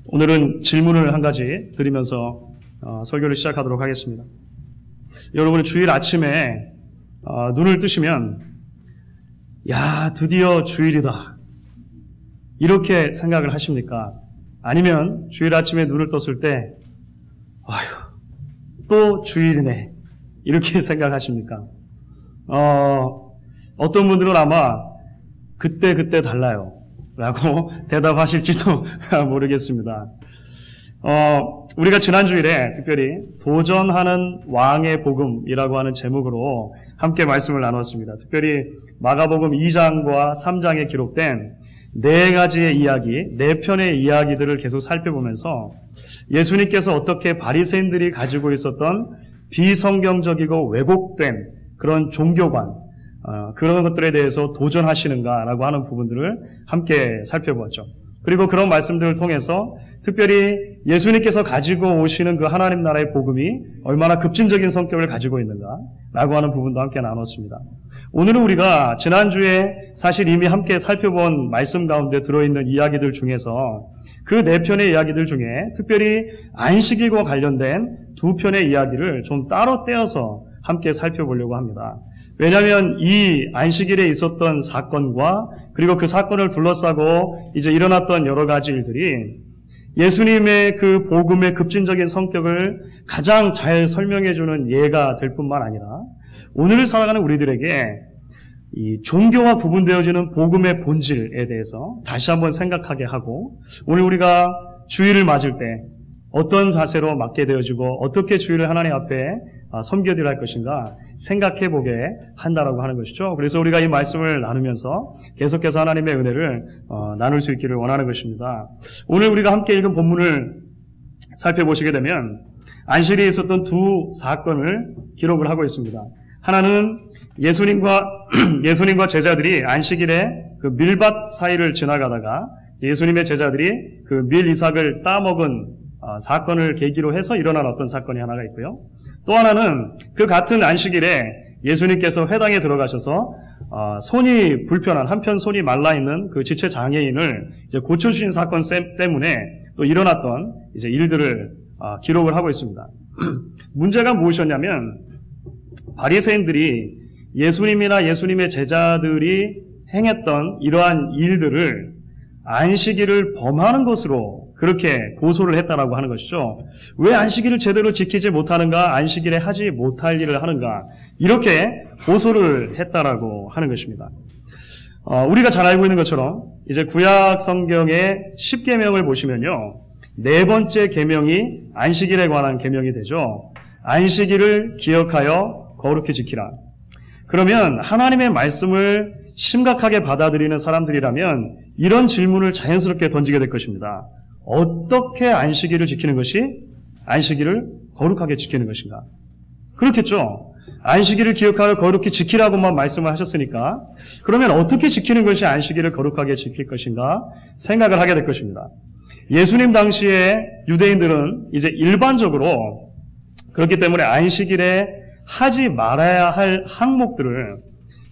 오늘은 질문을 한 가지 드리면서 설교를 시작하도록 하겠습니다. 여러분은 주일 아침에 눈을 뜨시면 야, 드디어 주일이다 이렇게 생각을 하십니까? 아니면 주일 아침에 눈을 떴을 때 아휴, 또 주일이네 이렇게 생각하십니까? 어떤 분들은 아마 그때 달라요 라고 대답하실지도 모르겠습니다. 우리가 지난 주일에 특별히 도전하는 왕의 복음이라고 하는 제목으로 함께 말씀을 나눴습니다. 특별히 마가복음 2장과 3장에 기록된 네 가지의 이야기, 네 편의 이야기들을 계속 살펴보면서 예수님께서 어떻게 바리새인들이 가지고 있었던 비성경적이고 왜곡된 그런 종교관, 그런 것들에 대해서 도전하시는가라고 하는 부분들을 함께 살펴보았죠. 그리고 그런 말씀들을 통해서 특별히 예수님께서 가지고 오시는 그 하나님 나라의 복음이 얼마나 급진적인 성격을 가지고 있는가라고 하는 부분도 함께 나눴습니다. 오늘은 우리가 지난주에 사실 이미 함께 살펴본 말씀 가운데 들어있는 이야기들 중에서 그 네 편의 이야기들 중에 특별히 안식일과 관련된 두 편의 이야기를 좀 따로 떼어서 함께 살펴보려고 합니다. 왜냐하면 이 안식일에 있었던 사건과 그리고 그 사건을 둘러싸고 이제 일어났던 여러 가지 일들이 예수님의 그 복음의 급진적인 성격을 가장 잘 설명해주는 예가 될 뿐만 아니라 오늘 살아가는 우리들에게 이 종교와 구분되어지는 복음의 본질에 대해서 다시 한번 생각하게 하고 오늘 우리가 주일을 맞을 때 어떤 자세로 맞게 되어지고 어떻게 주일을 하나님 앞에 섬겨드려야 할 것인가 생각해보게 한다라고 하는 것이죠. 그래서 우리가 이 말씀을 나누면서 계속해서 하나님의 은혜를 나눌 수 있기를 원하는 것입니다. 오늘 우리가 함께 읽은 본문을 살펴보시게 되면 안식일에 있었던 두 사건을 기록을 하고 있습니다. 하나는 예수님과 제자들이 안식일에 그 밀밭 사이를 지나가다가 예수님의 제자들이 그 밀 이삭을 따먹은 사건을 계기로 해서 일어난 어떤 사건이 하나가 있고요. 또 하나는 그 같은 안식일에 예수님께서 회당에 들어가셔서 손이 불편한 한편 손이 말라 있는 그 지체 장애인을 이제 고쳐주신 사건 때문에 또 일어났던 이제 일들을 기록을 하고 있습니다. 문제가 무엇이었냐면 바리새인들이 예수님이나 예수님의 제자들이 행했던 이러한 일들을 안식일을 범하는 것으로 그렇게 고소를 했다라고 하는 것이죠. 왜 안식일을 제대로 지키지 못하는가, 안식일에 하지 못할 일을 하는가, 이렇게 고소를 했다라고 하는 것입니다. 우리가 잘 알고 있는 것처럼 이제 구약 성경의 10계명을 보시면요, 네 번째 계명이 안식일에 관한 계명이 되죠. 안식일을 기억하여 거룩히 지키라. 그러면 하나님의 말씀을 심각하게 받아들이는 사람들이라면 이런 질문을 자연스럽게 던지게 될 것입니다. 어떻게 안식일을 지키는 것이 안식일을 거룩하게 지키는 것인가? 그렇겠죠. 안식일을 기억하여 거룩히 지키라고만 말씀을 하셨으니까 그러면 어떻게 지키는 것이 안식일을 거룩하게 지킬 것인가 생각을 하게 될 것입니다. 예수님 당시에 유대인들은 이제 일반적으로 그렇기 때문에 안식일에 하지 말아야 할 항목들을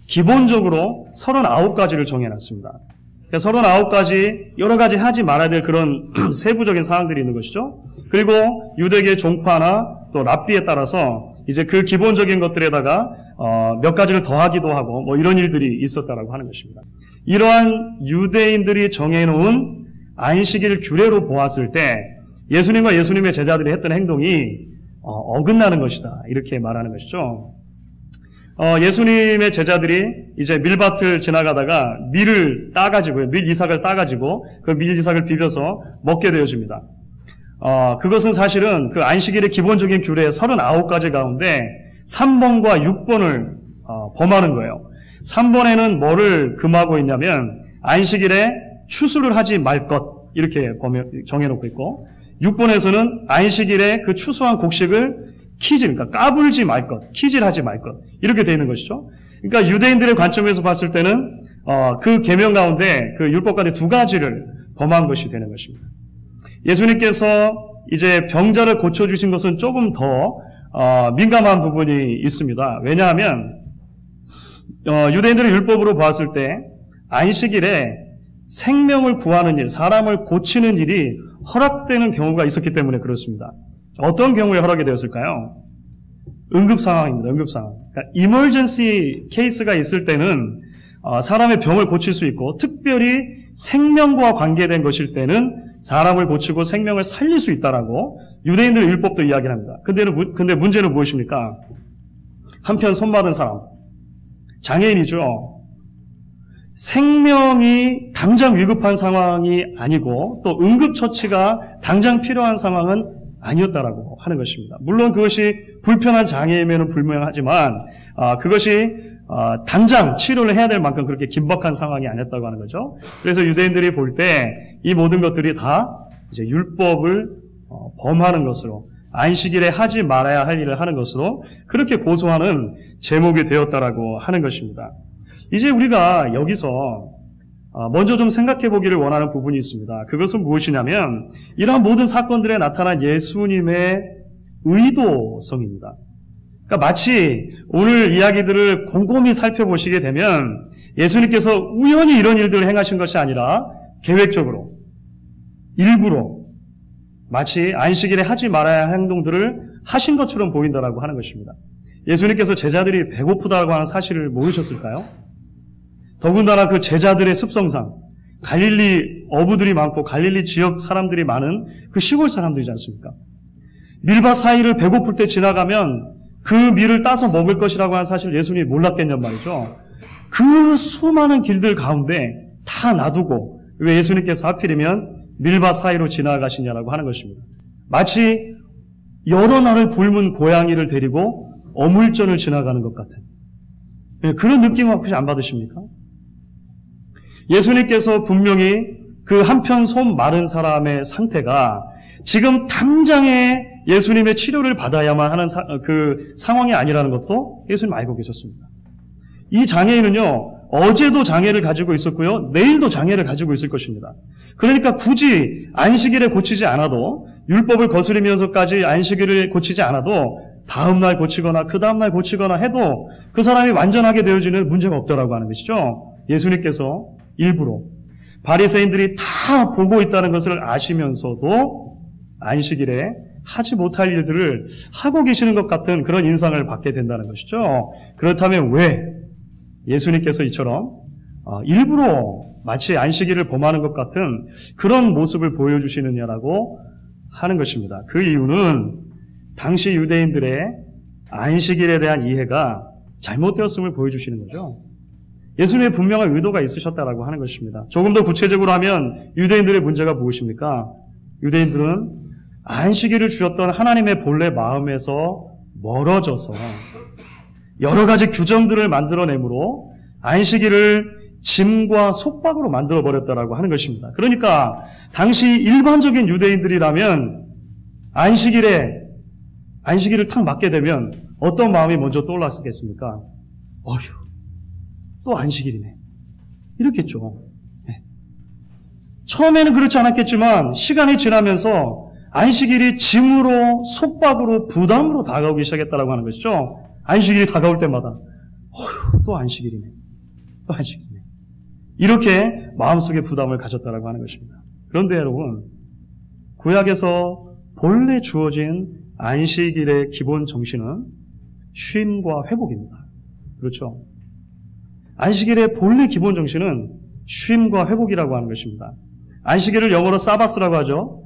기본적으로 39가지를 정해놨습니다. 39가지 여러 가지 하지 말아야 될 그런 세부적인 사항들이 있는 것이죠. 그리고 유대계 종파나 또 랍비에 따라서 이제 그 기본적인 것들에다가 몇 가지를 더하기도 하고 뭐 이런 일들이 있었다라고 하는 것입니다. 이러한 유대인들이 정해놓은 안식일 규례로 보았을 때 예수님과 예수님의 제자들이 했던 행동이 어긋나는 것이다 이렇게 말하는 것이죠. 예수님의 제자들이 이제 밀밭을 지나가다가 밀을 따가지고요, 밀 이삭을 따가지고 그 밀 이삭을 비벼서 먹게 되어집니다. 그것은 사실은 그 안식일의 기본적인 규례 39가지 가운데 3번과 6번을 범하는 거예요. 3번에는 뭐를 금하고 있냐면 안식일에 추수를 하지 말 것 이렇게 정해놓고 있고 6번에서는 안식일에 그 추수한 곡식을 그러니까 까불지 말 것, 키질하지 말 것 이렇게 되어 있는 것이죠. 그러니까 유대인들의 관점에서 봤을 때는 그 계명 가운데 그 율법 가운데 두 가지를 범한 것이 되는 것입니다. 예수님께서 이제 병자를 고쳐주신 것은 조금 더 민감한 부분이 있습니다. 왜냐하면 유대인들의 율법으로 봤을 때 안식일에 생명을 구하는 일, 사람을 고치는 일이 허락되는 경우가 있었기 때문에 그렇습니다. 어떤 경우에 허락이 되었을까요? 응급 상황입니다. 응급 상황. 그러니까 emergency 케이스가 있을 때는 사람의 병을 고칠 수 있고, 특별히 생명과 관계된 것일 때는 사람을 고치고 생명을 살릴 수 있다라고 유대인들 율법도 이야기를 합니다. 근데 문제는 무엇입니까? 한편 손 받은 사람, 장애인이죠. 생명이 당장 위급한 상황이 아니고 또 응급처치가 당장 필요한 상황은 아니었다라고 하는 것입니다. 물론 그것이 불편한 장애임에는 불명하지만 그것이 당장 치료를 해야 될 만큼 그렇게 긴박한 상황이 아니었다고 하는 거죠. 그래서 유대인들이 볼 때 이 모든 것들이 다 이제 율법을 범하는 것으로, 안식일에 하지 말아야 할 일을 하는 것으로 그렇게 고소하는 제목이 되었다라고 하는 것입니다. 이제 우리가 여기서 먼저 좀 생각해 보기를 원하는 부분이 있습니다. 그것은 무엇이냐면 이러한 모든 사건들에 나타난 예수님의 의도성입니다. 그러니까 마치 오늘 이야기들을 곰곰이 살펴보시게 되면 예수님께서 우연히 이런 일들을 행하신 것이 아니라 계획적으로, 일부러 마치 안식일에 하지 말아야 할 행동들을 하신 것처럼 보인다라고 하는 것입니다. 예수님께서 제자들이 배고프다고 하는 사실을 모르셨을까요? 더군다나 그 제자들의 습성상 갈릴리 어부들이 많고 갈릴리 지역 사람들이 많은 그 시골 사람들이지 않습니까? 밀밭 사이를 배고플 때 지나가면 그 밀을 따서 먹을 것이라고 하는 사실을 예수님이 몰랐겠냔 말이죠. 그 수많은 길들 가운데 다 놔두고 왜 예수님께서 하필이면 밀밭 사이로 지나가시냐라고 하는 것입니다. 마치 여러 날을 굶은 고양이를 데리고 어물전을 지나가는 것 같은 그런 느낌 혹시 안 받으십니까? 예수님께서 분명히 그 한편 손 마른 사람의 상태가 지금 당장에 예수님의 치료를 받아야만 하는 그 상황이 아니라는 것도 예수님 알고 계셨습니다. 이 장애인은요, 어제도 장애를 가지고 있었고요, 내일도 장애를 가지고 있을 것입니다. 그러니까 굳이 안식일에 고치지 않아도, 율법을 거스리면서까지 안식일을 고치지 않아도 다음날 고치거나 그 다음날 고치거나 해도 그 사람이 완전하게 되어지는 문제가 없다라고 하는 것이죠. 예수님께서 일부러 바리새인들이 다 보고 있다는 것을 아시면서도 안식일에 하지 못할 일들을 하고 계시는 것 같은 그런 인상을 받게 된다는 것이죠. 그렇다면 왜 예수님께서 이처럼 일부러 마치 안식일을 범하는 것 같은 그런 모습을 보여주시느냐라고 하는 것입니다. 그 이유는 당시 유대인들의 안식일에 대한 이해가 잘못되었음을 보여주시는 거죠. 예수님의 분명한 의도가 있으셨다라고 하는 것입니다. 조금 더 구체적으로 하면 유대인들의 문제가 무엇입니까? 유대인들은 안식일을 주셨던 하나님의 본래 마음에서 멀어져서 여러 가지 규정들을 만들어내므로 안식일을 짐과 속박으로 만들어버렸다라고 하는 것입니다. 그러니까 당시 일반적인 유대인들이라면 안식일을 탁 맞게 되면 어떤 마음이 먼저 떠올랐겠습니까? 어휴, 또 안식일이네. 이렇겠죠. 네. 처음에는 그렇지 않았겠지만 시간이 지나면서 안식일이 짐으로, 속박으로, 부담으로 다가오기 시작했다라고 하는 것이죠. 안식일이 다가올 때마다 어휴, 또 안식일이네. 또 안식일이네. 이렇게 마음속에 부담을 가졌다라고 하는 것입니다. 그런데 여러분, 구약에서 본래 주어진 안식일의 기본 정신은 쉼과 회복입니다. 그렇죠? 안식일의 본래 기본 정신은 쉼과 회복이라고 하는 것입니다. 안식일을 영어로 사바스라고 하죠.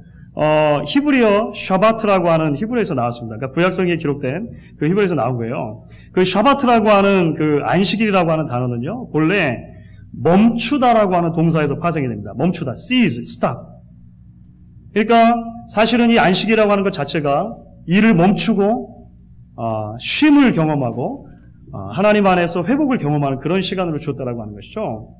히브리어 샤바트라고 하는 히브리에서 나왔습니다. 그러니까 구약성경에 기록된 그 히브리에서 나온 거예요. 그 샤바트라고 하는 그 안식일이라고 하는 단어는요, 본래 멈추다라고 하는 동사에서 파생이 됩니다. 멈추다, cease, stop. 그러니까 사실은 이 안식이라고 하는 것 자체가 일을 멈추고 쉼을 경험하고 하나님 안에서 회복을 경험하는 그런 시간으로 주었다라고 하는 것이죠.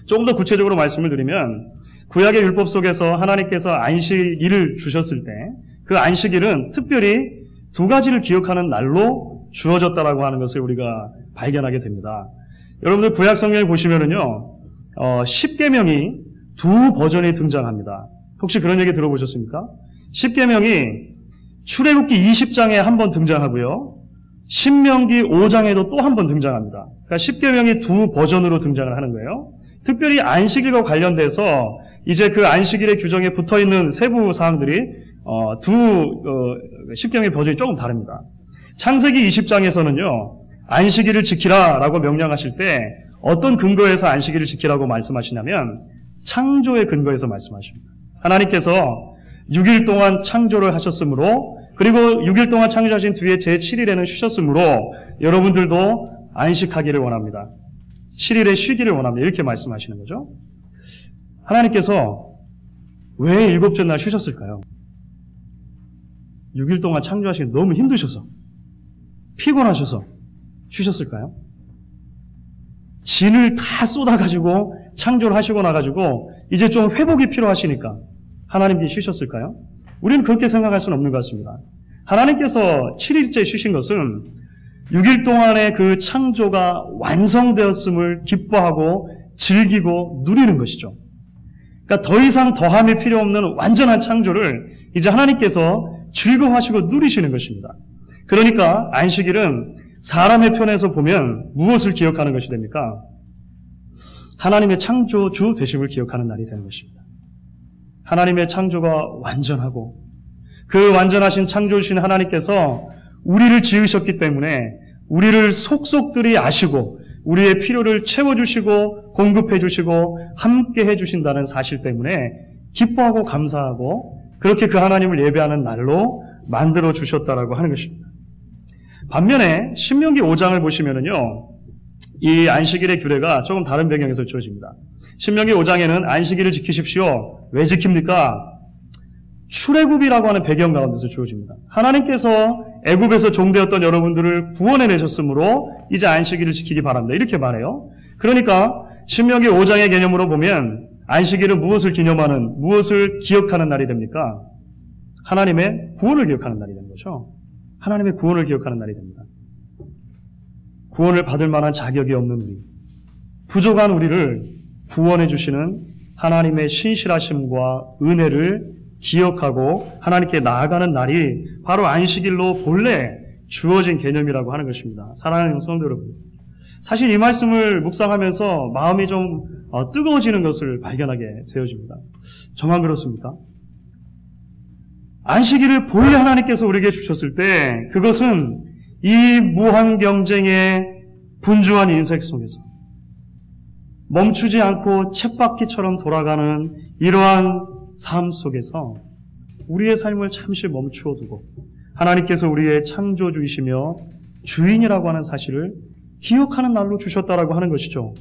조금 더 구체적으로 말씀을 드리면 구약의 율법 속에서 하나님께서 안식일을 주셨을 때 그 안식일은 특별히 두 가지를 기억하는 날로 주어졌다라고 하는 것을 우리가 발견하게 됩니다. 여러분들 구약 성경을 보시면은요, 10계명이 두 버전이 등장합니다. 혹시 그런 얘기 들어보셨습니까? 10계명이 출애굽기 20장에 한 번 등장하고요, 신명기 5장에도 또 한 번 등장합니다. 그러니까 10계명이 두 버전으로 등장을 하는 거예요. 특별히 안식일과 관련돼서 이제 그 안식일의 규정에 붙어있는 세부 사항들이 십경의 버전이 조금 다릅니다. 창세기 20장에서는요, 안식일을 지키라라고 명령하실 때 어떤 근거에서 안식일을 지키라고 말씀하시냐면 창조의 근거에서 말씀하십니다. 하나님께서 6일 동안 창조를 하셨으므로, 그리고 6일 동안 창조하신 뒤에 제7일에는 쉬셨으므로 여러분들도 안식하기를 원합니다. 7일에 쉬기를 원합니다. 이렇게 말씀하시는 거죠. 하나님께서 왜 일곱째 날 쉬셨을까요? 6일 동안 창조하시기 너무 힘드셔서, 피곤하셔서 쉬셨을까요? 진을 다 쏟아가지고 창조를 하시고 나가지고 이제 좀 회복이 필요하시니까 하나님께 쉬셨을까요? 우리는 그렇게 생각할 수는 없는 것 같습니다. 하나님께서 7일째 쉬신 것은 6일 동안의 그 창조가 완성되었음을 기뻐하고 즐기고 누리는 것이죠. 그러니까 더 이상 더함이 필요 없는 완전한 창조를 이제 하나님께서 즐거워하시고 누리시는 것입니다. 그러니까 안식일은 사람의 편에서 보면 무엇을 기억하는 것이 됩니까? 하나님의 창조주 되심을 기억하는 날이 되는 것입니다. 하나님의 창조가 완전하고 그 완전하신 창조주신 하나님께서 우리를 지으셨기 때문에 우리를 속속들이 아시고 우리의 필요를 채워주시고 공급해주시고 함께 해주신다는 사실 때문에 기뻐하고 감사하고 그렇게 그 하나님을 예배하는 날로 만들어 주셨다라고 하는 것입니다. 반면에 신명기 5장을 보시면은요, 이 안식일의 규례가 조금 다른 배경에서 주어집니다. 신명기 5장에는 안식일을 지키십시오. 왜 지킵니까? 출애굽이라고 하는 배경 가운데서 주어집니다. 하나님께서 애굽에서 종되었던 여러분들을 구원해 내셨으므로 이제 안식일을 지키기 바랍니다. 이렇게 말해요. 그러니까 신명기 5장의 개념으로 보면 안식일은 무엇을 기념하는, 무엇을 기억하는 날이 됩니까? 하나님의 구원을 기억하는 날이 되는 거죠. 하나님의 구원을 기억하는 날이 됩니다. 구원을 받을 만한 자격이 없는 우리, 부족한 우리를 구원해 주시는 하나님의 신실하심과 은혜를 기억하고 하나님께 나아가는 날이 바로 안식일로 본래 주어진 개념이라고 하는 것입니다. 사랑하는 성도 여러분, 사실 이 말씀을 묵상하면서 마음이 좀 뜨거워지는 것을 발견하게 되어집니다. 저만 그렇습니까? 안식일을 본래 하나님께서 우리에게 주셨을 때 그것은 이 무한 경쟁의 분주한 인생 속에서 멈추지 않고 쳇바퀴처럼 돌아가는 이러한 삶 속에서 우리의 삶을 잠시 멈추어 두고 하나님께서 우리의 창조주이시며 주인이라고 하는 사실을 기억하는 날로 주셨다라고 하는 것이죠.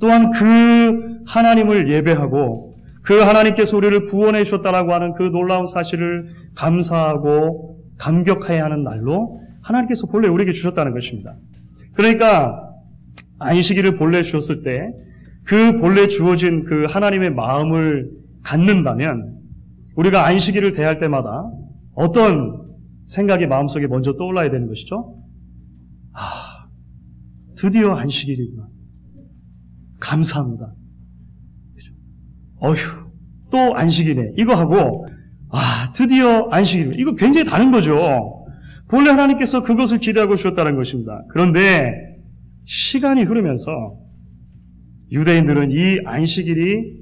또한 그 하나님을 예배하고 그 하나님께서 우리를 구원해 주셨다라고 하는 그 놀라운 사실을 감사하고 감격해야 하는 날로 하나님께서 본래 우리에게 주셨다는 것입니다. 그러니까 안식일을 본래 주셨을 때 그 본래 주어진 그 하나님의 마음을 갖는다면 우리가 안식일을 대할 때마다 어떤 생각이 마음속에 먼저 떠올라야 되는 것이죠? 드디어 안식일이구나. 감사합니다. 어휴, 또 안식이네. 이거 하고, 드디어 안식이네. 이거 굉장히 다른 거죠. 본래 하나님께서 그것을 기대하고 주셨다는 것입니다. 그런데 시간이 흐르면서 유대인들은 이 안식일이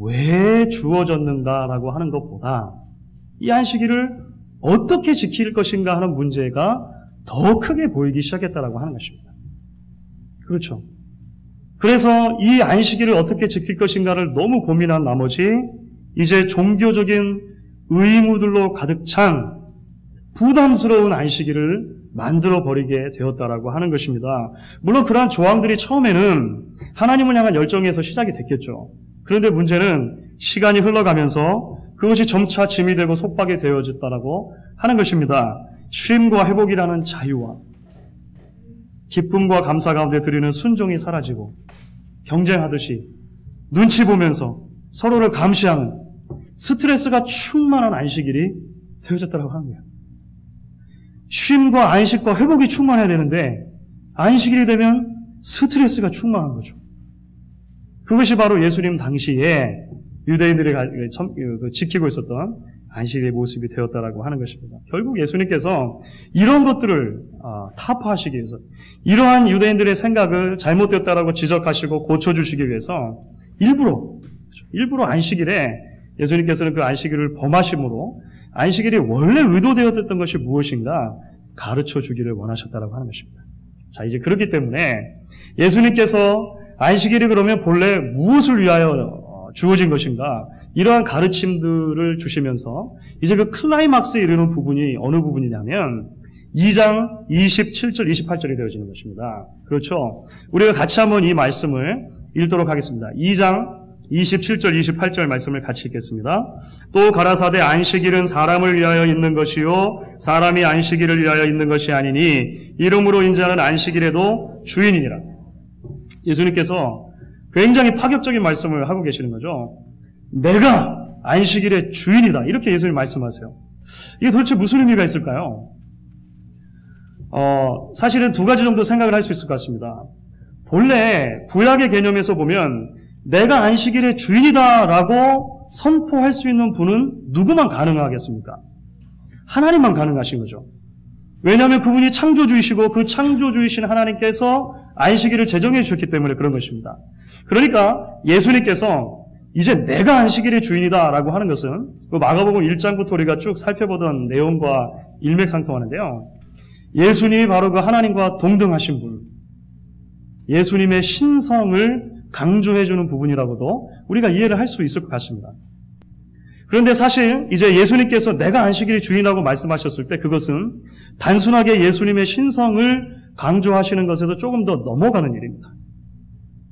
왜 주어졌는가라고 하는 것보다 이 안식일을 어떻게 지킬 것인가 하는 문제가 더 크게 보이기 시작했다라고 하는 것입니다. 그렇죠. 그래서 이 안식일을 어떻게 지킬 것인가를 너무 고민한 나머지 이제 종교적인 의무들로 가득 찬 부담스러운 안식일을 만들어버리게 되었다라고 하는 것입니다. 물론 그러한 조항들이 처음에는 하나님을 향한 열정에서 시작이 됐겠죠. 그런데 문제는 시간이 흘러가면서 그것이 점차 짐이 되고 속박이 되어졌다라고 하는 것입니다. 쉼과 회복이라는 자유와 기쁨과 감사 가운데 드리는 순종이 사라지고 경쟁하듯이 눈치 보면서 서로를 감시하는 스트레스가 충만한 안식일이 되어졌다고 하는 거예요. 쉼과 안식과 회복이 충만해야 되는데 안식일이 되면 스트레스가 충만한 거죠. 그것이 바로 예수님 당시에 유대인들이 지키고 있었던 안식일의 모습이 되었다라고 하는 것입니다. 결국 예수님께서 이런 것들을 타파하시기 위해서 이러한 유대인들의 생각을 잘못되었다라고 지적하시고 고쳐주시기 위해서 일부러 안식일에 예수님께서는 그 안식일을 범하심으로 안식일이 원래 의도되었던 것이 무엇인가 가르쳐 주기를 원하셨다고 하는 것입니다. 자, 이제 그렇기 때문에 예수님께서 안식일이 그러면 본래 무엇을 위하여 주어진 것인가 이러한 가르침들을 주시면서 이제 그 클라이막스에 이르는 부분이 어느 부분이냐면 2장 27절 28절이 되어지는 것입니다. 그렇죠? 우리가 같이 한번 이 말씀을 읽도록 하겠습니다. 2장 27절 28절 말씀을 같이 읽겠습니다. 또 가라사대 안식일은 사람을 위하여 있는 것이요 사람이 안식일을 위하여 있는 것이 아니니 이름으로 인자는 안식일에도 주인이니라. 예수님께서 굉장히 파격적인 말씀을 하고 계시는 거죠. 내가 안식일의 주인이다. 이렇게 예수님 말씀하세요. 이게 도대체 무슨 의미가 있을까요? 사실은 두 가지 정도 생각을 할 수 있을 것 같습니다. 본래 구약의 개념에서 보면 내가 안식일의 주인이다라고 선포할 수 있는 분은 누구만 가능하겠습니까? 하나님만 가능하신 거죠. 왜냐하면 그분이 창조주이시고 그 창조주이신 하나님께서 안식일을 제정해 주셨기 때문에 그런 것입니다. 그러니까 예수님께서 이제 내가 안식일의 주인이다라고 하는 것은 그 마가복음 1장부터 우리가 쭉 살펴보던 내용과 일맥상통하는데요. 예수님이 바로 그 하나님과 동등하신 분, 예수님의 신성을 강조해주는 부분이라고도 우리가 이해를 할 수 있을 것 같습니다. 그런데 사실 이제 예수님께서 내가 안식일의 주인이라고 말씀하셨을 때 그것은 단순하게 예수님의 신성을 강조하시는 것에서 조금 더 넘어가는 일입니다.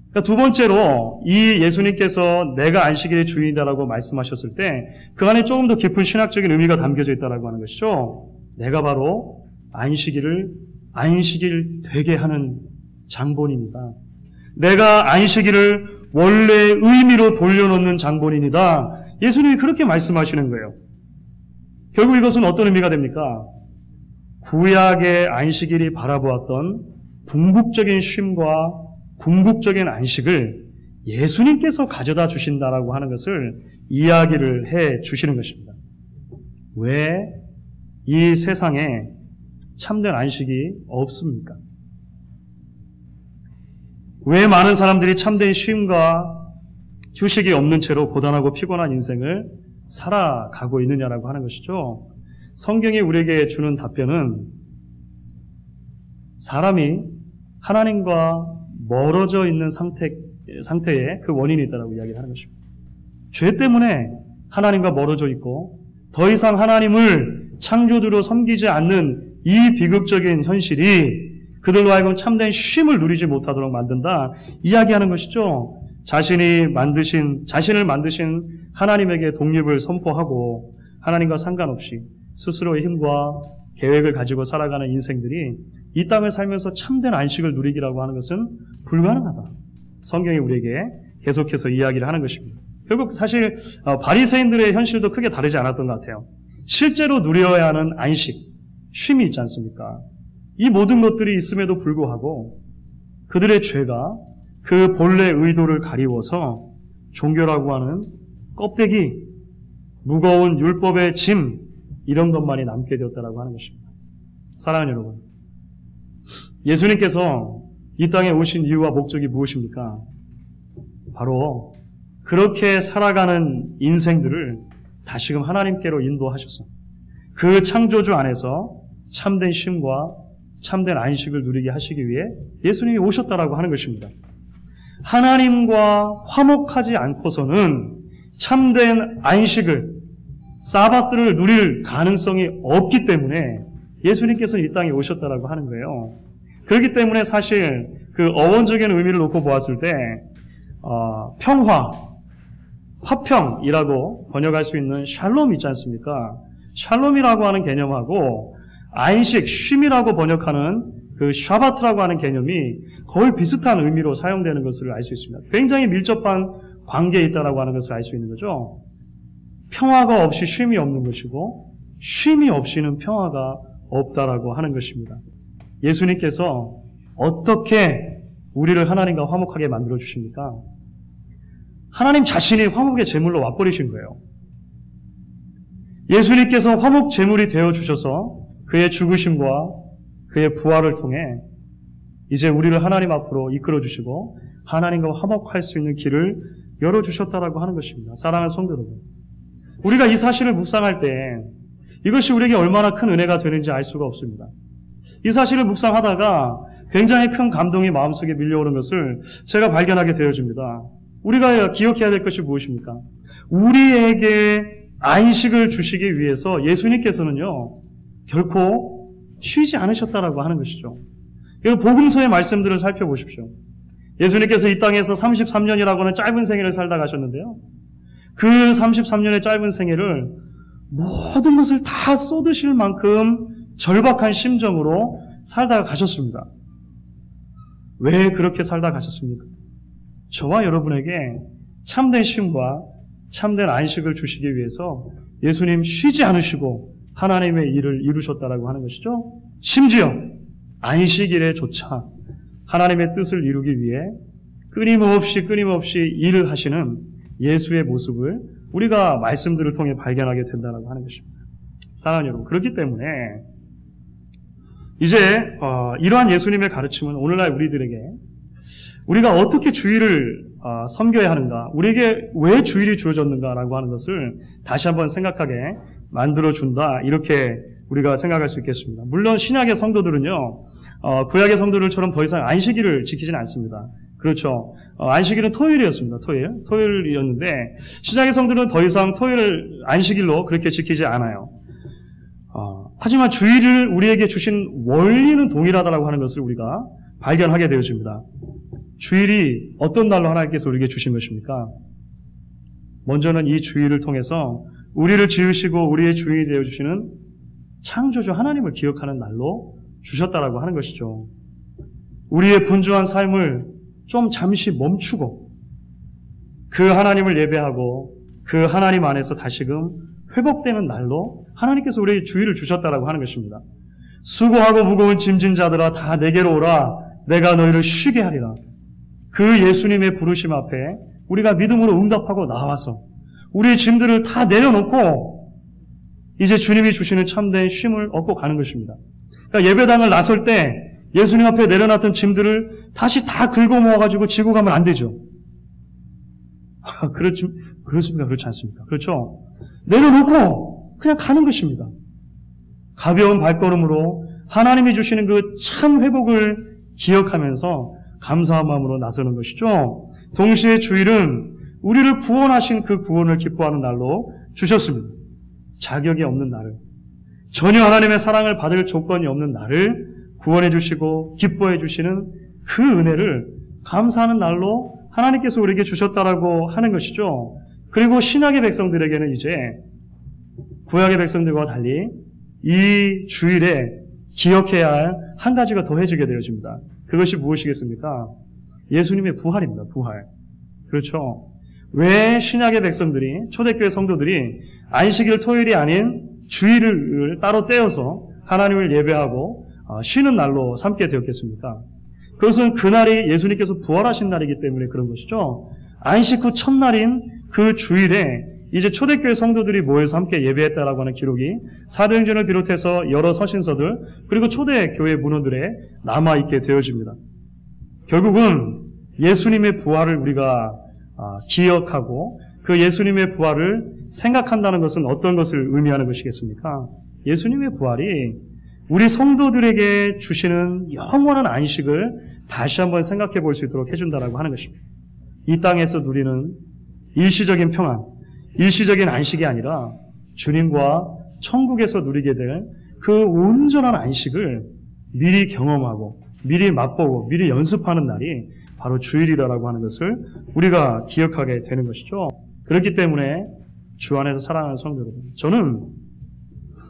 그러니까 두 번째로 이 예수님께서 내가 안식일의 주인이다라고 말씀하셨을 때 그 안에 조금 더 깊은 신학적인 의미가 담겨져 있다라고 하는 것이죠. 내가 바로 안식일 되게 하는 장본인이다. 내가 안식일을 원래의 의미로 돌려놓는 장본인이다. 예수님이 그렇게 말씀하시는 거예요. 결국 이것은 어떤 의미가 됩니까? 구약의 안식일이 바라보았던 궁극적인 쉼과 궁극적인 안식을 예수님께서 가져다 주신다라고 하는 것을 이야기를 해 주시는 것입니다. 왜 이 세상에 참된 안식이 없습니까? 왜 많은 사람들이 참된 쉼과 휴식이 없는 채로 고단하고 피곤한 인생을 살아가고 있느냐라고 하는 것이죠. 성경이 우리에게 주는 답변은 사람이 하나님과 멀어져 있는 상태에 그 원인이 있다고 이야기를 하는 것입니다. 죄 때문에 하나님과 멀어져 있고 더 이상 하나님을 창조주로 섬기지 않는 이 비극적인 현실이 그들로 하여금 참된 쉼을 누리지 못하도록 만든다 이야기하는 것이죠. 자신을 만드신 하나님에게 독립을 선포하고 하나님과 상관없이 스스로의 힘과 계획을 가지고 살아가는 인생들이 이 땅을 살면서 참된 안식을 누리기라고 하는 것은 불가능하다. 성경이 우리에게 계속해서 이야기를 하는 것입니다. 결국 사실 바리새인들의 현실도 크게 다르지 않았던 것 같아요. 실제로 누려야 하는 안식, 쉼이 있지 않습니까? 이 모든 것들이 있음에도 불구하고 그들의 죄가 그 본래 의도를 가리워서 종교라고 하는 껍데기, 무거운 율법의 짐 이런 것만이 남게 되었다라고 하는 것입니다. 사랑하는 여러분, 예수님께서 이 땅에 오신 이유와 목적이 무엇입니까? 바로 그렇게 살아가는 인생들을 다시금 하나님께로 인도하셔서 그 창조주 안에서 참된 쉼과 참된 안식을 누리게 하시기 위해 예수님이 오셨다라고 하는 것입니다. 하나님과 화목하지 않고서는 참된 안식을, 사바스를 누릴 가능성이 없기 때문에 예수님께서는 이 땅에 오셨다라고 하는 거예요. 그렇기 때문에 사실 그 어원적인 의미를 놓고 보았을 때 평화, 화평이라고 번역할 수 있는 샬롬 있지 않습니까? 샬롬이라고 하는 개념하고 안식, 쉼이라고 번역하는 그 샤바트라고 하는 개념이 거의 비슷한 의미로 사용되는 것을 알 수 있습니다. 굉장히 밀접한 관계에 있다라고 하는 것을 알 수 있는 거죠. 평화가 없이 쉼이 없는 것이고 쉼이 없이는 평화가 없다라고 하는 것입니다. 예수님께서 어떻게 우리를 하나님과 화목하게 만들어 주십니까? 하나님 자신이 화목의 제물로 와버리신 거예요. 예수님께서 화목 제물이 되어 주셔서 그의 죽으심과 그의 부활을 통해 이제 우리를 하나님 앞으로 이끌어 주시고 하나님과 화목할 수 있는 길을 열어주셨다라고 하는 것입니다. 사랑하는 성도 여러분. 우리가 이 사실을 묵상할 때 이것이 우리에게 얼마나 큰 은혜가 되는지 알 수가 없습니다. 이 사실을 묵상하다가 굉장히 큰 감동이 마음속에 밀려오는 것을 제가 발견하게 되어집니다. 우리가 기억해야 될 것이 무엇입니까? 우리에게 안식을 주시기 위해서 예수님께서는요, 결코 쉬지 않으셨다라고 하는 것이죠. 복음서의 말씀들을 살펴보십시오. 예수님께서 이 땅에서 33년이라고 하는 짧은 생애를 살다 가셨는데요. 그 33년의 짧은 생애를 모든 것을 다 쏟으실 만큼 절박한 심정으로 살다가 가셨습니다. 왜 그렇게 살다 가셨습니까? 저와 여러분에게 참된 쉼과 참된 안식을 주시기 위해서 예수님 쉬지 않으시고 하나님의 일을 이루셨다라고 하는 것이죠. 심지어 안식일에조차 하나님의 뜻을 이루기 위해 끊임없이 일을 하시는 예수의 모습을 우리가 말씀들을 통해 발견하게 된다고 하는 것입니다. 사랑하는 여러분, 그렇기 때문에 이제 이러한 예수님의 가르침은 오늘날 우리들에게 우리가 어떻게 주일을 섬겨야 하는가, 우리에게 왜 주일이 주어졌는가라고 하는 것을 다시 한번 생각하게 만들어준다, 이렇게 우리가 생각할 수 있겠습니다. 물론 신약의 성도들은요, 구약의 성도들처럼 더 이상 안식일을 지키지는 않습니다. 그렇죠. 안식일은 토요일이었습니다. 토요일이었는데 신약의 성도들은 더 이상 토요일을 안식일로 그렇게 지키지 않아요. 하지만 주일을 우리에게 주신 원리는 동일하다라고 하는 것을 우리가 발견하게 되어집니다. 주일이 어떤 날로 하나님께서 우리에게 주신 것입니까? 먼저는 이 주일을 통해서 우리를 지으시고 우리의 주인이 되어주시는 창조주 하나님을 기억하는 날로 주셨다라고 하는 것이죠. 우리의 분주한 삶을 좀 잠시 멈추고 그 하나님을 예배하고 그 하나님 안에서 다시금 회복되는 날로 하나님께서 우리에게 주일을 주셨다라고 하는 것입니다. 수고하고 무거운 짐진 자들아 다 내게로 오라, 내가 너희를 쉬게 하리라. 그 예수님의 부르심 앞에 우리가 믿음으로 응답하고 나와서 우리의 짐들을 다 내려놓고 이제 주님이 주시는 참된 쉼을 얻고 가는 것입니다. 그러니까 예배당을 나설 때 예수님 앞에 내려놨던 짐들을 다시 다 긁어 모아가지고 지고 가면 안 되죠. 그렇습니까? 그렇지 않습니까? 그렇죠? 내려놓고 그냥 가는 것입니다. 가벼운 발걸음으로 하나님이 주시는 그 참 회복을 기억하면서 감사한 마음으로 나서는 것이죠. 동시에 주일은 우리를 구원하신 그 구원을 기뻐하는 날로 주셨습니다. 자격이 없는 날을, 전혀 하나님의 사랑을 받을 조건이 없는 날을 구원해 주시고 기뻐해 주시는 그 은혜를 감사하는 날로 하나님께서 우리에게 주셨다라고 하는 것이죠. 그리고 신약의 백성들에게는 이제 구약의 백성들과 달리 이 주일에 기억해야 할 한 가지가 더해지게 되어집니다. 그것이 무엇이겠습니까? 예수님의 부활입니다. 부활. 그렇죠. 왜 신약의 백성들이, 초대교회 성도들이 안식일 토요일이 아닌 주일을 따로 떼어서 하나님을 예배하고 쉬는 날로 삼게 되었겠습니까? 그것은 그날이 예수님께서 부활하신 날이기 때문에 그런 것이죠. 안식 후 첫날인 그 주일에 이제 초대교회 성도들이 모여서 함께 예배했다라고 하는 기록이 사도행전을 비롯해서 여러 서신서들 그리고 초대교회 문헌들에 남아있게 되어집니다. 결국은 예수님의 부활을 우리가 기억하고 그 예수님의 부활을 생각한다는 것은 어떤 것을 의미하는 것이겠습니까? 예수님의 부활이 우리 성도들에게 주시는 영원한 안식을 다시 한번 생각해 볼 수 있도록 해준다라고 하는 것입니다. 이 땅에서 누리는 일시적인 평안, 일시적인 안식이 아니라 주님과 천국에서 누리게 될 그 온전한 안식을 미리 경험하고 미리 맛보고 미리 연습하는 날이 바로 주일이라고 하는 것을 우리가 기억하게 되는 것이죠. 그렇기 때문에 주 안에서 사랑하는 성도 여러분, 저는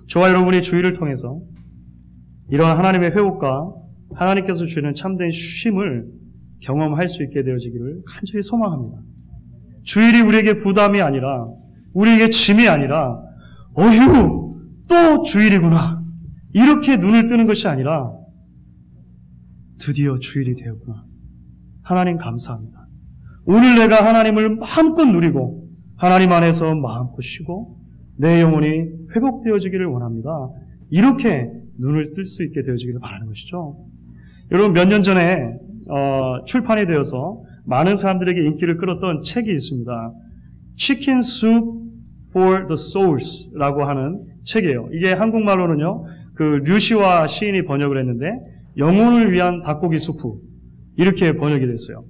저와 여러분이 주일을 통해서 이러한 하나님의 회복과 하나님께서 주시는 참된 쉼을 경험할 수 있게 되어지기를 간절히 소망합니다. 주일이 우리에게 부담이 아니라 우리에게 짐이 아니라 어휴 또 주일이구나 이렇게 눈을 뜨는 것이 아니라 드디어 주일이 되었구나. 하나님 감사합니다. 오늘 내가 하나님을 마음껏 누리고 하나님 안에서 마음껏 쉬고 내 영혼이 회복되어지기를 원합니다. 이렇게 눈을 뜰 수 있게 되어지기를 바라는 것이죠. 여러분 몇 년 전에 출판이 되어서 많은 사람들에게 인기를 끌었던 책이 있습니다. Chicken Soup for the Souls라고 하는 책이에요. 이게 한국말로는요, 그 류시와 시인이 번역을 했는데 영혼을 위한 닭고기 수프 이렇게 번역이 됐어요.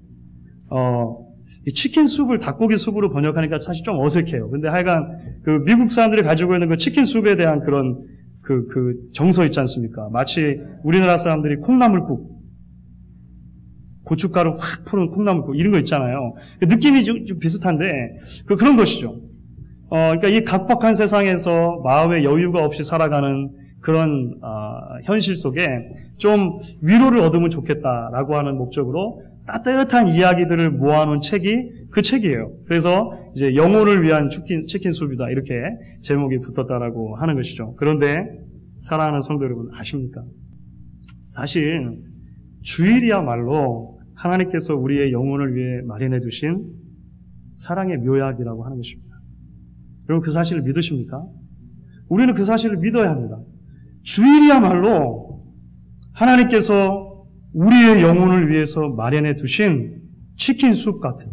이 치킨 숲을 닭고기 숲으로 번역하니까 사실 좀 어색해요. 근데 하여간 그 미국 사람들이 가지고 있는 그 치킨 숲에 대한 그런 그 정서 있지 않습니까? 마치 우리나라 사람들이 콩나물국, 고춧가루 확 푸는 콩나물국 이런 거 있잖아요. 느낌이 좀 비슷한데 그런 것이죠. 그러니까 이 각박한 세상에서 마음의 여유가 없이 살아가는 그런 현실 속에 좀 위로를 얻으면 좋겠다라고 하는 목적으로 따뜻한 이야기들을 모아놓은 책이 그 책이에요. 그래서 이제 영혼을 위한 치킨 수프이다 이렇게 제목이 붙었다라고 하는 것이죠. 그런데 사랑하는 성도 여러분 아십니까? 사실 주일이야말로 하나님께서 우리의 영혼을 위해 마련해 두신 사랑의 묘약이라고 하는 것입니다. 여러분 그 사실을 믿으십니까? 우리는 그 사실을 믿어야 합니다. 주일이야말로 하나님께서 우리의 영혼을 위해서 마련해 두신 치킨 숲 같은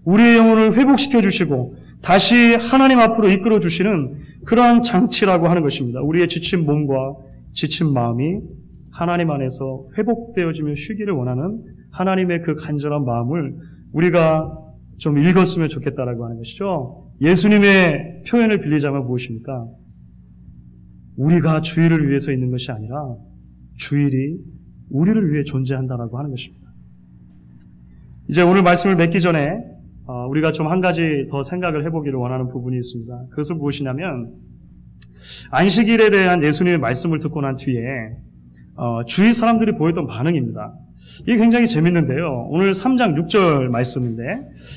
우리의 영혼을 회복시켜 주시고 다시 하나님 앞으로 이끌어 주시는 그러한 장치라고 하는 것입니다. 우리의 지친 몸과 지친 마음이 하나님 안에서 회복되어지며 쉬기를 원하는 하나님의 그 간절한 마음을 우리가 좀 읽었으면 좋겠다라고 하는 것이죠. 예수님의 표현을 빌리자면 무엇입니까? 우리가 주일을 위해서 있는 것이 아니라 주일이 우리를 위해 존재한다라고 하는 것입니다. 이제 오늘 말씀을 맺기 전에 우리가 좀 한 가지 더 생각을 해보기를 원하는 부분이 있습니다. 그것은 무엇이냐면 안식일에 대한 예수님의 말씀을 듣고 난 뒤에 주위 사람들이 보였던 반응입니다. 이게 굉장히 재밌는데요. 오늘 3장 6절 말씀인데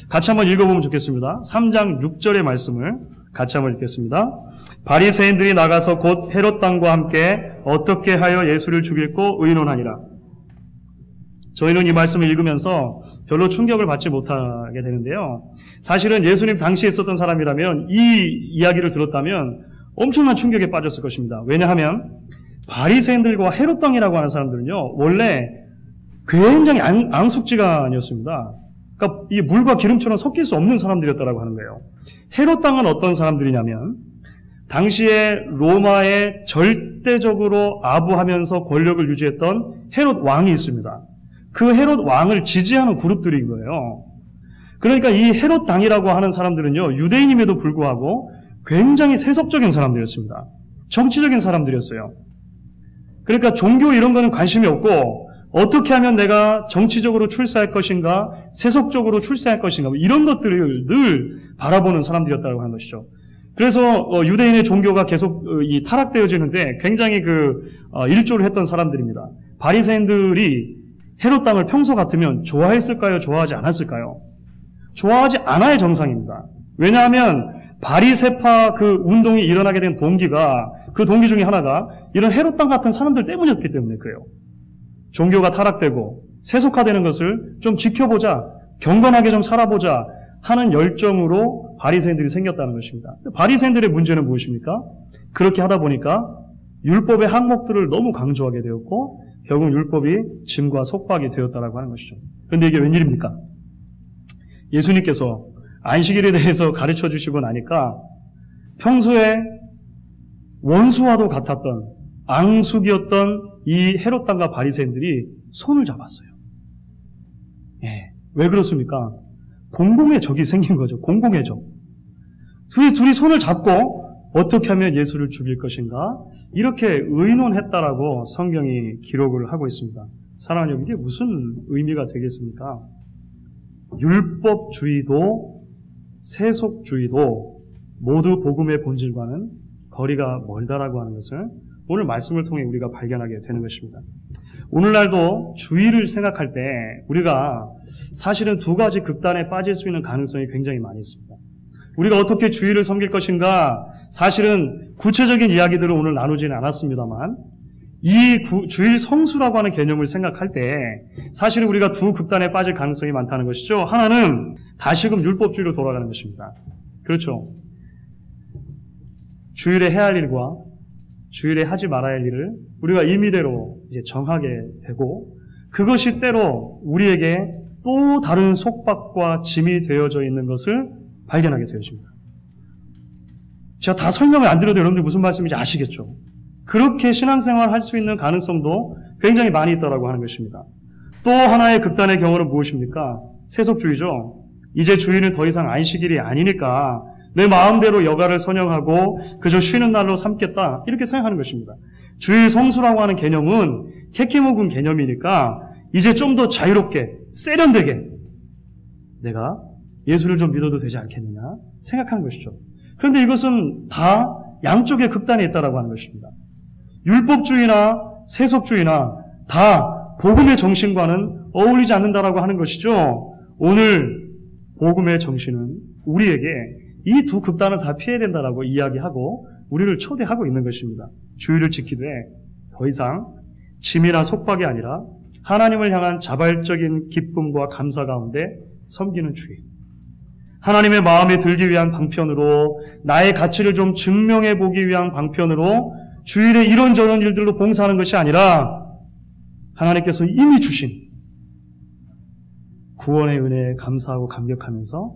같이 한번 읽어보면 좋겠습니다. 3장 6절의 말씀을 같이 한번 읽겠습니다. 바리새인들이 나가서 곧 헤롯 당과 함께 어떻게 하여 예수를 죽일고 의논하니라. 저희는 이 말씀을 읽으면서 별로 충격을 받지 못하게 되는데요. 사실은 예수님 당시에 있었던 사람이라면 이 이야기를 들었다면 엄청난 충격에 빠졌을 것입니다. 왜냐하면 바리새인들과 헤롯 당이라고 하는 사람들은요, 원래 굉장히 앙숙지간이었습니다. 그러니까 이 물과 기름처럼 섞일 수 없는 사람들이었다라고 하는 거예요. 헤롯 당은 어떤 사람들이냐면 당시에 로마에 절대적으로 아부하면서 권력을 유지했던 헤롯 왕이 있습니다. 그 헤롯 왕을 지지하는 그룹들인 거예요. 그러니까 이 헤롯 당이라고 하는 사람들은요, 유대인임에도 불구하고 굉장히 세속적인 사람들이었습니다. 정치적인 사람들이었어요. 그러니까 종교 이런 거는 관심이 없고 어떻게 하면 내가 정치적으로 출세할 것인가, 세속적으로 출세할 것인가, 이런 것들을 늘 바라보는 사람들이었다고 하는 것이죠. 그래서 유대인의 종교가 계속 타락되어지는데 굉장히 일조를 했던 사람들입니다. 바리새인들이 헤롯 당을 평소 같으면 좋아했을까요? 좋아하지 않았을까요? 좋아하지 않아야 정상입니다. 왜냐하면 바리새파 그 운동이 일어나게 된 동기가, 그 동기 중에 하나가 이런 헤롯 당 같은 사람들 때문이었기 때문에 그래요. 종교가 타락되고 세속화되는 것을 좀 지켜보자, 경건하게 좀 살아보자 하는 열정으로 바리새인들이 생겼다는 것입니다. 바리새인들의 문제는 무엇입니까? 그렇게 하다 보니까 율법의 항목들을 너무 강조하게 되었고 결국 율법이 짐과 속박이 되었다라고 하는 것이죠. 그런데 이게 웬일입니까? 예수님께서 안식일에 대해서 가르쳐 주시고 나니까 평소에 원수와도 같았던 앙숙이었던 이 헤롯 당과 바리새인들이 손을 잡았어요. 예, 왜 그렇습니까? 공공의 적이 생긴 거죠. 공공의 적. 둘이 손을 잡고 어떻게 하면 예수를 죽일 것인가? 이렇게 의논했다라고 성경이 기록을 하고 있습니다. 사랑하는 여러분, 이게 무슨 의미가 되겠습니까? 율법주의도 세속주의도 모두 복음의 본질과는 거리가 멀다라고 하는 것을 오늘 말씀을 통해 우리가 발견하게 되는 것입니다. 오늘날도 주의를 생각할 때 우리가 사실은 두 가지 극단에 빠질 수 있는 가능성이 굉장히 많이 있습니다. 우리가 어떻게 주의를 섬길 것인가, 사실은 구체적인 이야기들을 오늘 나누지는 않았습니다만 이 주일 성수라고 하는 개념을 생각할 때 사실은 우리가 두 극단에 빠질 가능성이 많다는 것이죠. 하나는 다시금 율법주의로 돌아가는 것입니다. 그렇죠. 주일에 해야 할 일과 주일에 하지 말아야 할 일을 우리가 임의대로 이제 정하게 되고 그것이 때로 우리에게 또 다른 속박과 짐이 되어져 있는 것을 발견하게 되어집니다. 제가 다 설명을 안 드려도 여러분들 무슨 말씀인지 아시겠죠? 그렇게 신앙생활을 할 수 있는 가능성도 굉장히 많이 있다고 하는 것입니다. 또 하나의 극단의 경우는 무엇입니까? 세속주의죠. 이제 주일은 더 이상 안식일이 아니니까 내 마음대로 여가를 선영하고 그저 쉬는 날로 삼겠다 이렇게 생각하는 것입니다. 주일 성수라고 하는 개념은 캐키모군 개념이니까 이제 좀 더 자유롭게 세련되게 내가 예수를 좀 믿어도 되지 않겠느냐 생각하는 것이죠. 그런데 이것은 다 양쪽의 극단에 있다고 하는 것입니다. 율법주의나 세속주의나 다 복음의 정신과는 어울리지 않는다라고 하는 것이죠. 오늘 복음의 정신은 우리에게 이 두 극단을 다 피해야 된다라고 이야기하고 우리를 초대하고 있는 것입니다. 주의를 지키되 더 이상 짐이나 속박이 아니라 하나님을 향한 자발적인 기쁨과 감사 가운데 섬기는 주의. 하나님의 마음에 들기 위한 방편으로 나의 가치를 좀 증명해 보기 위한 방편으로 주일에 이런저런 일들로 봉사하는 것이 아니라 하나님께서 이미 주신 구원의 은혜에 감사하고 감격하면서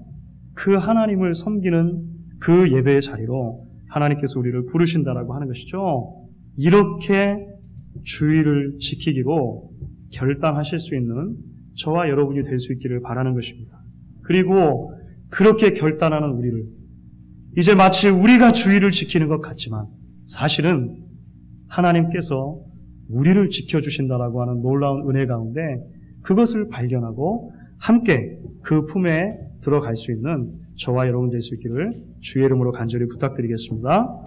그 하나님을 섬기는 그 예배의 자리로 하나님께서 우리를 부르신다라고 하는 것이죠. 이렇게 주일을 지키기로 결단하실 수 있는 저와 여러분이 될 수 있기를 바라는 것입니다. 그리고 그렇게 결단하는 우리를 이제 마치 우리가 주일을 지키는 것 같지만 사실은 하나님께서 우리를 지켜주신다라고 하는 놀라운 은혜 가운데 그것을 발견하고 함께 그 품에 들어갈 수 있는 저와 여러분 될 수 있기를 주의 이름으로 간절히 부탁드리겠습니다.